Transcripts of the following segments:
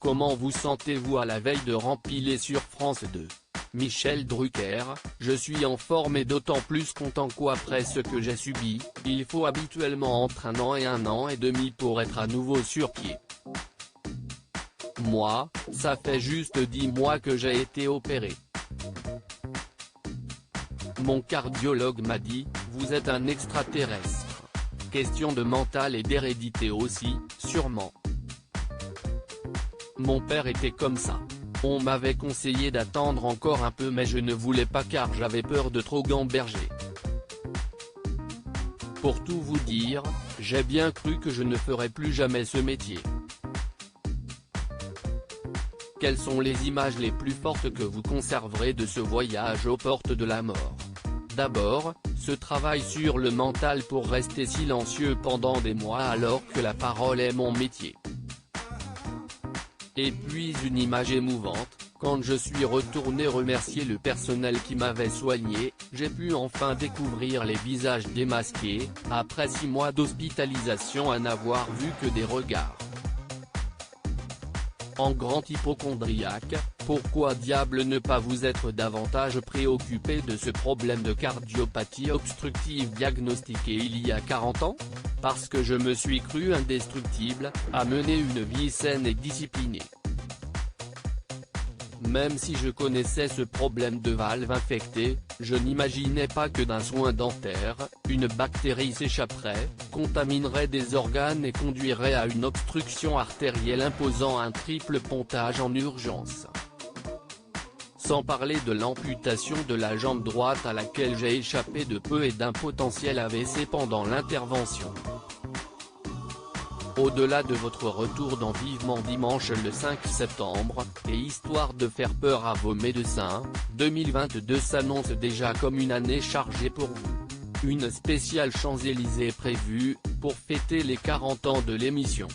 Comment vous sentez-vous à la veille de rempiler sur France 2 ? Michel Drucker: je suis en forme et d'autant plus content qu'après ce que j'ai subi, il faut habituellement entre 1 an et 1 an et demi pour être à nouveau sur pied. Moi, ça fait juste 10 mois que j'ai été opéré. Mon cardiologue m'a dit, vous êtes un extraterrestre. Question de mental et d'hérédité aussi, sûrement. Mon père était comme ça. On m'avait conseillé d'attendre encore un peu mais je ne voulais pas car j'avais peur de trop gamberger. Pour tout vous dire, j'ai bien cru que je ne ferais plus jamais ce métier. Quelles sont les images les plus fortes que vous conserverez de ce voyage aux portes de la mort ? D'abord, ce travail sur le mental pour rester silencieux pendant des mois alors que la parole est mon métier. Et puis une image émouvante, quand je suis retourné remercier le personnel qui m'avait soigné, j'ai pu enfin découvrir les visages démasqués, après 6 mois d'hospitalisation à n'avoir vu que des regards. En grand hypocondriaque, pourquoi diable ne pas vous être davantage préoccupé de ce problème de cardiopathie obstructive diagnostiqué il y a 40 ans ? Parce que je me suis cru indestructible, à mener une vie saine et disciplinée. Même si je connaissais ce problème de valve infectée, je n'imaginais pas que d'un soin dentaire, une bactérie s'échapperait, contaminerait des organes et conduirait à une obstruction artérielle imposant un triple pontage en urgence. Sans parler de l'amputation de la jambe droite à laquelle j'ai échappé de peu et d'un potentiel AVC pendant l'intervention. Au-delà de votre retour dans Vivement Dimanche le 5 septembre, et histoire de faire peur à vos médecins, 2022 s'annonce déjà comme une année chargée pour vous. Une spéciale Champs-Élysées prévue, pour fêter les 40 ans de l'émission.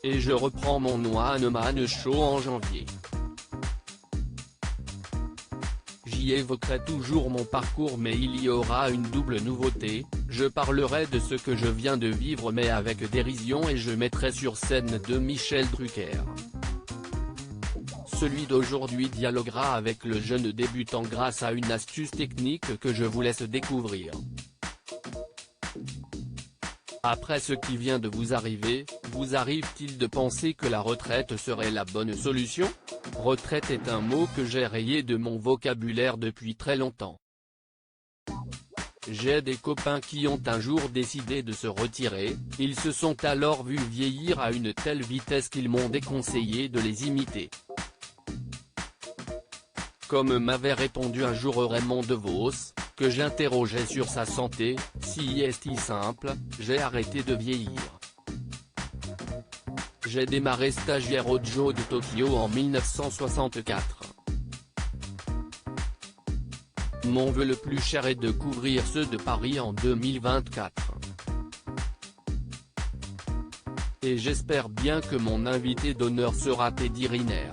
Et je reprends mon One Man Show en janvier. J'y évoquerai toujours mon parcours mais il y aura une double nouveauté, je parlerai de ce que je viens de vivre mais avec dérision et je mettrai sur scène de Michel Drucker. Celui d'aujourd'hui dialoguera avec le jeune débutant grâce à une astuce technique que je vous laisse découvrir. Après ce qui vient de vous arriver, vous arrive-t-il de penser que la retraite serait la bonne solution ? Retraite est un mot que j'ai rayé de mon vocabulaire depuis très longtemps. J'ai des copains qui ont un jour décidé de se retirer, ils se sont alors vus vieillir à une telle vitesse qu'ils m'ont déconseillé de les imiter. Comme m'avait répondu un jour Raymond DeVos, que j'interrogeais sur sa santé, si est-il simple, j'ai arrêté de vieillir. J'ai démarré stagiaire au Joe de Tokyo en 1964. Mon vœu le plus cher est de couvrir ceux de Paris en 2024. Et j'espère bien que mon invité d'honneur sera Teddy Riner.